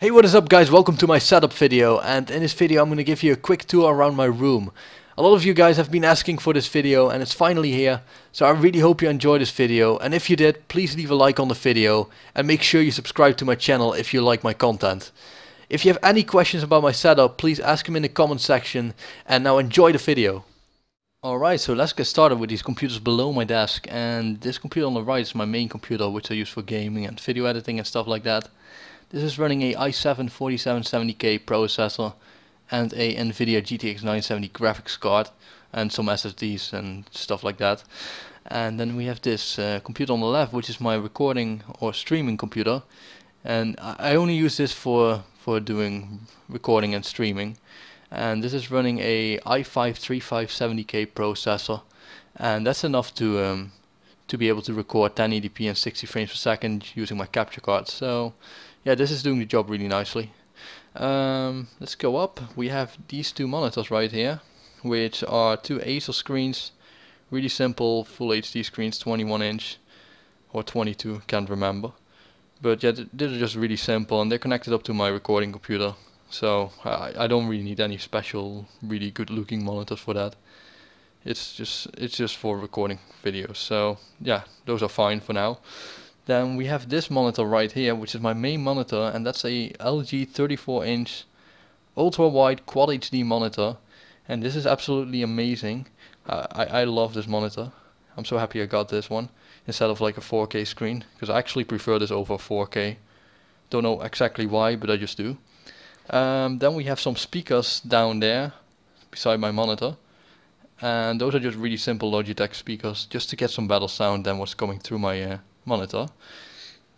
Hey, what is up guys, welcome to my setup video, and in this video I'm going to give you a quick tour around my room. A lot of you guys have been asking for this video and it's finally here, so I really hope you enjoyed this video, and if you did, please leave a like on the video and make sure you subscribe to my channel if you like my content. If you have any questions about my setup, please ask them in the comment section, and now enjoy the video. Alright, so let's get started with these computers below my desk, and this computer on the right is my main computer, which I use for gaming and video editing and stuff like that. This is running a i7 4770K processor and a Nvidia GTX 970 graphics card and some SSDs and stuff like that. And then we have this computer on the left, which is my recording or streaming computer, and I only use this for doing recording and streaming. And this is running a i5 3570K processor, and that's enough to be able to record 1080p and 60 frames per second using my capture card. So yeah, this is doing the job really nicely. Let's go up. We have these two monitors right here, which are two Acer screens, really simple full HD screens, 21 inch or 22, can't remember. But yeah, they're just really simple and they're connected up to my recording computer. So I don't really need any special really good looking monitors for that. It's just for recording videos. So yeah, those are fine for now. Then we have this monitor right here, which is my main monitor, and that's a LG 34-inch ultra-wide quad HD monitor, and this is absolutely amazing. I love this monitor. I'm so happy I got this one instead of like a 4K screen, because I actually prefer this over 4K. Don't know exactly why, but I just do. Then we have some speakers down there beside my monitor, and those are just really simple Logitech speakers, just to get some better sound than what's coming through my monitor.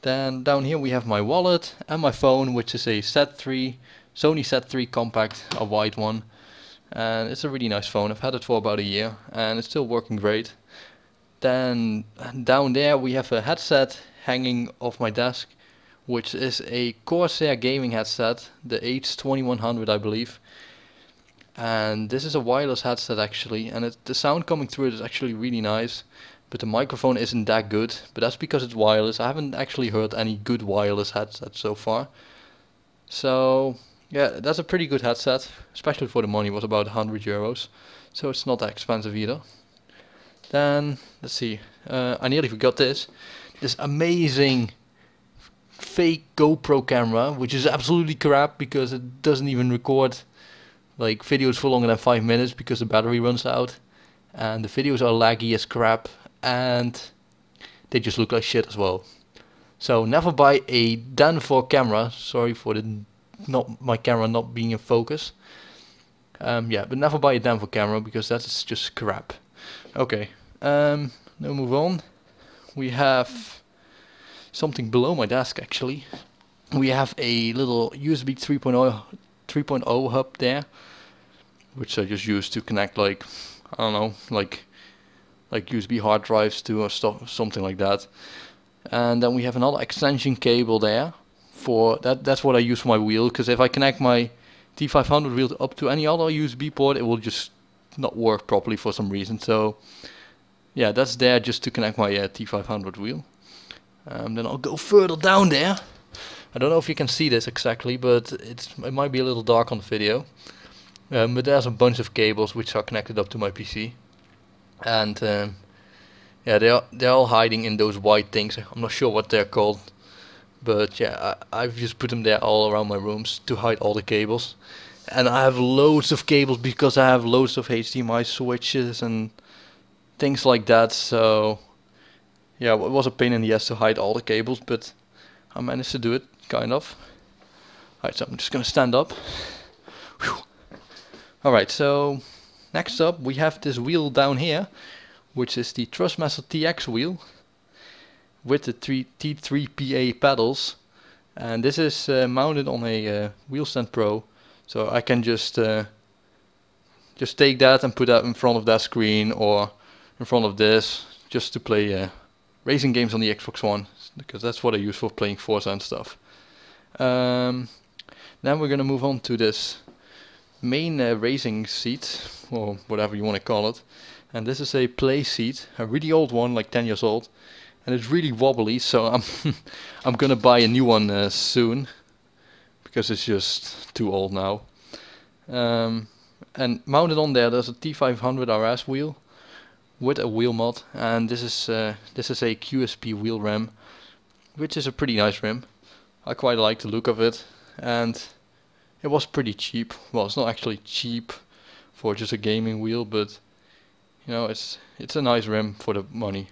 Then down here we have my wallet and my phone, which is a Sony Z3 Compact, a white one, and it's a really nice phone. I've had it for about a year and it's still working great. Then down there we have a headset hanging off my desk, which is a Corsair gaming headset, the H2100 I believe. And this is a wireless headset actually, and the sound coming through it is actually really nice. But the microphone isn't that good, but that's because it's wireless. I haven't actually heard any good wireless headsets so far. So yeah, that's a pretty good headset, especially for the money. It was about 100 euros, so it's not that expensive either. Then let's see, I nearly forgot this amazing fake GoPro camera, which is absolutely crap because it doesn't even record like videos for longer than 5 minutes because the battery runs out, and the videos are laggy as crap, and they just look like shit as well. So never buy a Denver camera. Sorry for my camera not being in focus. Yeah, but never buy a Denver camera because that's just crap. Okay, now move on. We have something below my desk actually. We have a little USB 3.0 hub there, which I just use to connect, like, I don't know, like USB hard drives to or stuff, something like that. And then we have another extension cable there for that. That's what I use for my wheel, because if I connect my T500 wheel up to any other USB port, it will just not work properly for some reason. So yeah, that's there just to connect my T500 wheel. Then I'll go further down there. I don't know if you can see this exactly, but it might be a little dark on the video. But there's a bunch of cables which are connected up to my PC. And yeah, they're all hiding in those white things. I'm not sure what they're called, but yeah, I've just put them there all around my rooms to hide all the cables. And I have loads of cables because I have loads of HDMI switches and things like that. So yeah, it was a pain in the ass to hide all the cables, but I managed to do it, kind of. Alright, so I'm just gonna stand up. Alright, so next up we have this wheel down here, which is the Trustmaster TX wheel with the T3PA pedals, and this is mounted on a Wheel Stand Pro, so I can just take that and put that in front of that screen or in front of this, just to play racing games on the Xbox One, because that's what I use for playing Forza and stuff. Then we're gonna move on to this main racing seat, or whatever you want to call it, and this is a play seat, a really old one, like 10 years old, and it's really wobbly, so I'm gonna buy a new one soon, because it's just too old now. And mounted on there's a T500 RS wheel with a wheel mod, and this is a QSP wheel rim, which is a pretty nice rim. I quite like the look of it, and it was pretty cheap. Well, it's not actually cheap for just a gaming wheel, but you know, it's a nice rim for the money.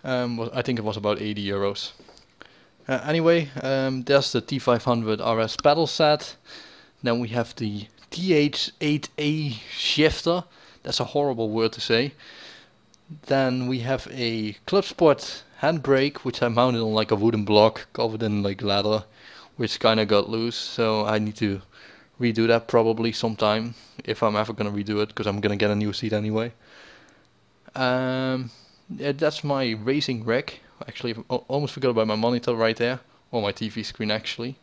I think it was about 80 euros. Anyway, there's the T500 RS pedal set. Then we have the TH8A shifter. That's a horrible word to say. Then we have a Club Sport handbrake, which I mounted on like a wooden block covered in like leather, which kinda got loose, so I need to redo that probably sometime, if I'm ever gonna redo it, because I'm gonna get a new seat anyway. Yeah, that's my racing rig. Actually, I almost forgot about my monitor right there, or my TV screen actually.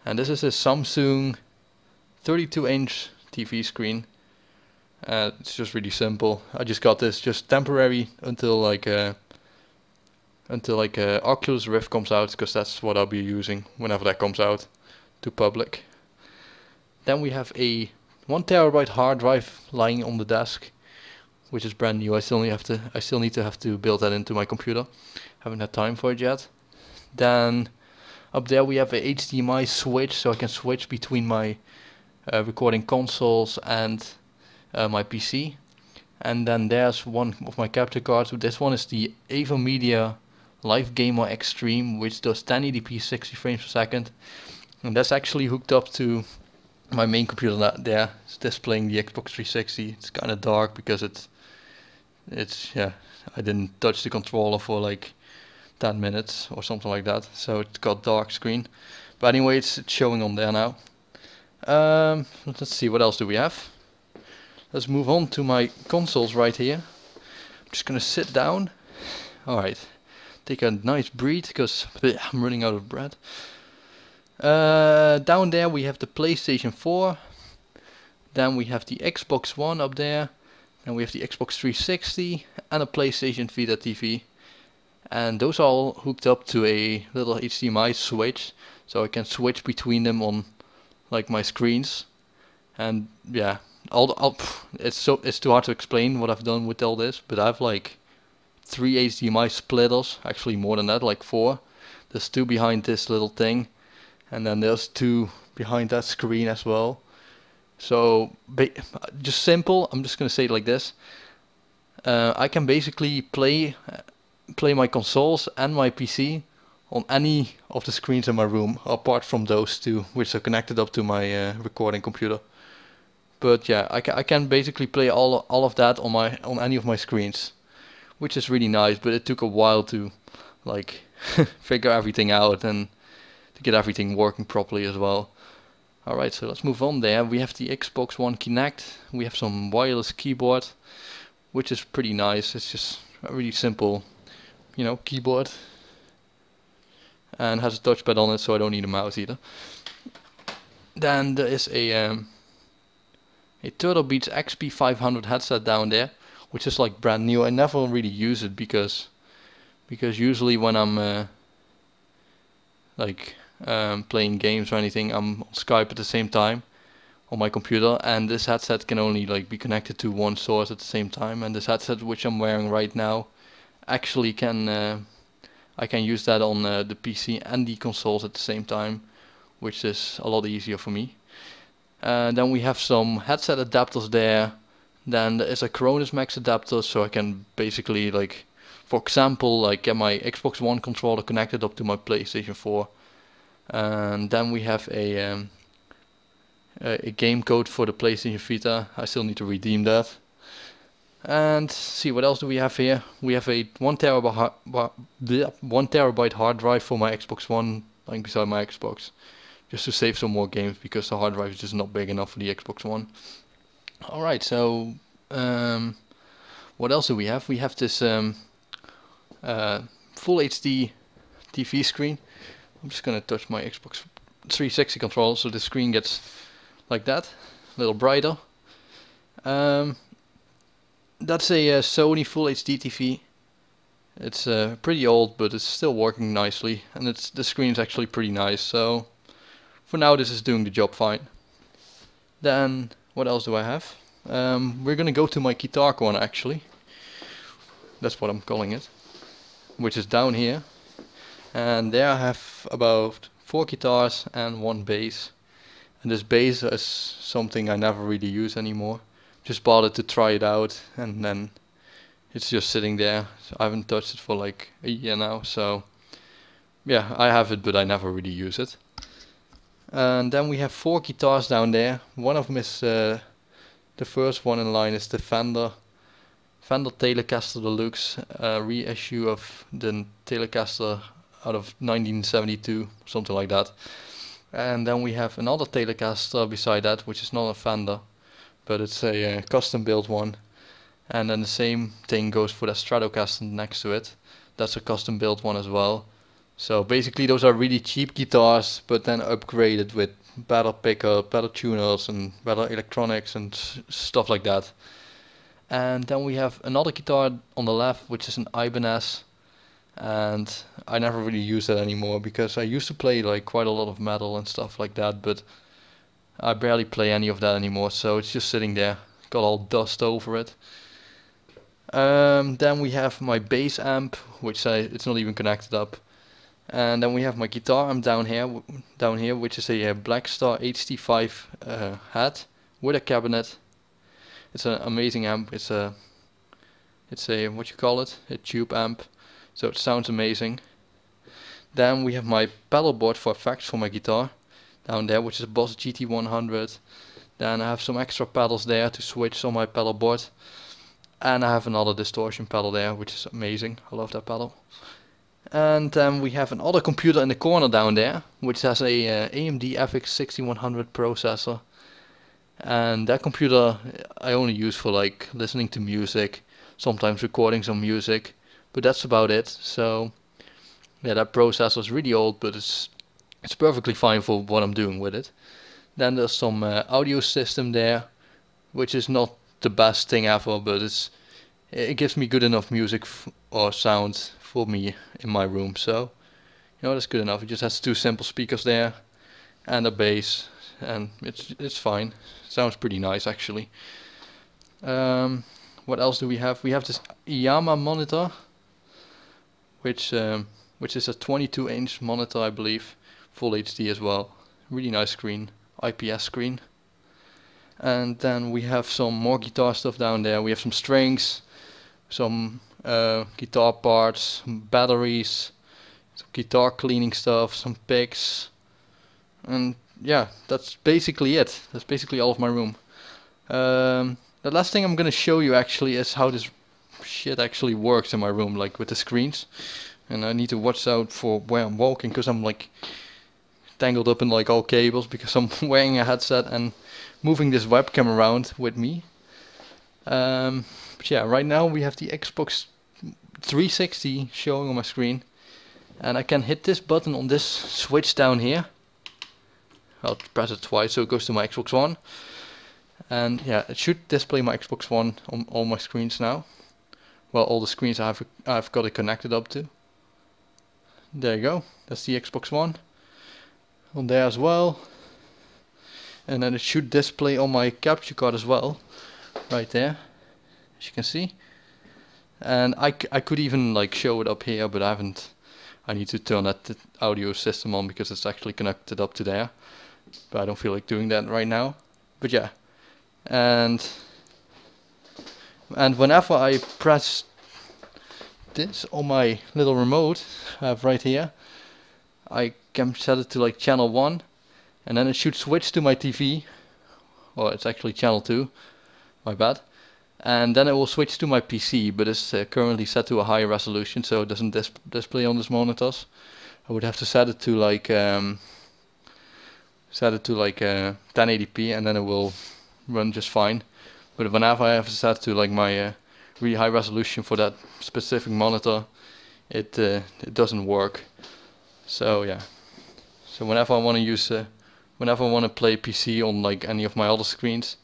And this is a Samsung 32-inch TV screen. It's just really simple. I just got this just temporary until Oculus Rift comes out, because that's what I'll be using whenever that comes out to public. Then we have a 1 terabyte hard drive lying on the desk, which is brand new. I still need to build that into my computer. Haven't had time for it yet. Then up there we have a HDMI switch, so I can switch between my recording consoles and my PC. And then there's one of my capture cards. This one is the AverMedia Live Gamer Extreme, which does 1080p 60 frames per second. And that's actually hooked up to my main computer there. It's displaying the Xbox 360. It's kind of dark because yeah, I didn't touch the controller for like 10 minutes or something like that, so it's got dark screen. But anyway, it's showing on there now. Let's see, what else do we have? Let's move on to my consoles right here. I'm just gonna sit down. Alright, take a nice breathe, because I'm running out of breath. Down there we have the PlayStation 4. Then we have the Xbox One up there. And we have the Xbox 360 and a PlayStation Vita TV. And those are all hooked up to a little HDMI switch, so I can switch between them on like my screens. And yeah, it's too hard to explain what I've done with all this, but I have like 3 HDMI splitters, actually more than that, like 4. There's 2 behind this little thing, and then there's 2 behind that screen as well. So just simple, I'm just gonna say it like this. I can basically play my consoles and my PC on any of the screens in my room, apart from those 2, which are connected up to my recording computer. But yeah, I can basically play all of that on any of my screens, which is really nice. But it took a while to like figure everything out and to get everything working properly as well. Alright, so let's move on there. We have the Xbox One Kinect. We have some wireless keyboard, which is pretty nice. It's just a really simple, you know, keyboard. And has a touchpad on it, so I don't need a mouse either. Then there is a Turtle Beach XP500 headset down there, which is like brand new. I never really use it because usually when I'm playing games or anything, I'm on Skype at the same time on my computer, and this headset can only like be connected to one source at the same time. And this headset which I'm wearing right now actually I can use that on the PC and the consoles at the same time, which is a lot easier for me. Then we have some headset adapters there. Then there is a Cronus Max adapter, so I can basically, like, for example, like get my Xbox One controller connected up to my PlayStation 4. And then we have a game code for the PlayStation Vita. I still need to redeem that. And see, what else do we have here? We have a 1 terabyte hard drive for my Xbox One, lying beside my Xbox, just to save some more games, because the hard drive is just not big enough for the Xbox One. Alright, so what else do we have? We have this full HD TV screen. I'm just gonna touch my Xbox 360 controller so the screen gets like that, a little brighter. That's a Sony Full HD TV. It's pretty old, but it's still working nicely, and the screen's actually pretty nice. So for now this is doing the job fine. Then what else do I have? We're gonna go to my guitar corner actually. That's what I'm calling it, which is down here. And there I have about 4 guitars and 1 bass. And this bass is something I never really use anymore. Just bought it to try it out, and then it's just sitting there. So I haven't touched it for like a year now, so yeah, I have it but I never really use it. And then we have 4 guitars down there. One of them is the first one in line is the Fender Telecaster Deluxe, reissue of the Telecaster out of 1972, something like that. And then we have another Telecaster beside that, which is not a Fender, but it's a custom built one. And then the same thing goes for the Stratocaster next to it. That's a custom built one as well. So basically those are really cheap guitars, but then upgraded with better pickup, better tuners and better electronics and stuff like that. And then we have another guitar on the left, which is an Ibanez. And I never really use that anymore because I used to play like quite a lot of metal and stuff like that, but I barely play any of that anymore, so it's just sitting there, got all dust over it. Then we have my bass amp, which it's not even connected up. And then we have my guitar amp down here, which is a Blackstar HT5 hat with a cabinet. It's an amazing amp. It's a what you call it, a tube amp. So it sounds amazing. Then we have my pedal board for effects for my guitar down there, which is a Boss GT100. Then I have some extra pedals there to switch on my pedal board. And I have another distortion pedal there, which is amazing. I love that pedal. And then we have another computer in the corner down there, which has a AMD FX 6100 processor. And that computer I only use for like listening to music, sometimes recording some music. But that's about it. So yeah, that processor is really old, but it's perfectly fine for what I'm doing with it. Then there's some audio system there, which is not the best thing ever, but it gives me good enough music or sound for me in my room. So you know, that's good enough. It just has 2 simple speakers there and a bass, and it's fine. Sounds pretty nice actually. What else do we have? We have this Yamaha monitor, which is a 22-inch monitor, I believe, full HD as well. Really nice screen, IPS screen. And then we have some more guitar stuff down there. We have some strings, some guitar parts, some batteries, some guitar cleaning stuff, some picks, and yeah, that's basically it. That's basically all of my room. The last thing I'm gonna show you actually is how this shit actually works in my room, like with the screens. And I need to watch out for where I'm walking, because I'm like tangled up in like all cables, because I'm wearing a headset and moving this webcam around with me. But yeah, right now we have the Xbox 360 showing on my screen, and I can hit this button on this switch down here. I'll press it twice so it goes to my Xbox One. And yeah, it should display my Xbox One on all my screens now. Well, all the screens I've got it connected up to. There you go, that's the Xbox One on there as well. And then it should display on my capture card as well, right there, as you can see. And I could even like show it up here, but I haven't. I need to turn that audio system on because it's actually connected up to there, but I don't feel like doing that right now. But yeah, and whenever I press this on my little remote I have right here, I can set it to like channel 1, and then it should switch to my TV, or it's actually channel 2, my bad, and then it will switch to my PC, but it's currently set to a higher resolution, so it doesn't display on these monitors. I would have to set it to like 1080p, and then it will run just fine. But whenever I have it set to like my really high resolution for that specific monitor, it doesn't work. So yeah, so whenever I want to use whenever I want to play PC on like any of my other screens,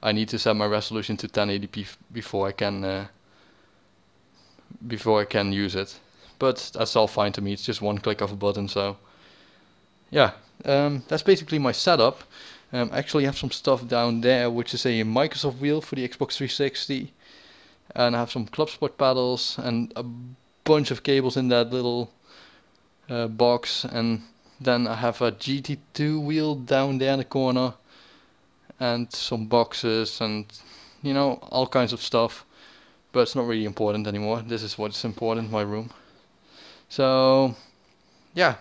I need to set my resolution to 1080p before I can use it. But that's all fine to me. It's just one click of a button. So yeah, that's basically my setup. I actually have some stuff down there, which is a Microsoft wheel for the Xbox 360, and I have some club sport paddles and a bunch of cables in that little box, and then I have a GT2 wheel down there in the corner, and some boxes and all kinds of stuff, but it's not really important anymore. This is what's important, my room. So yeah,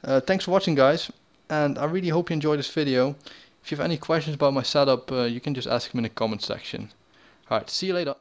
thanks for watching, guys, and I really hope you enjoyed this video. If you have any questions about my setup, you can just ask them in the comment section. Alright, see you later.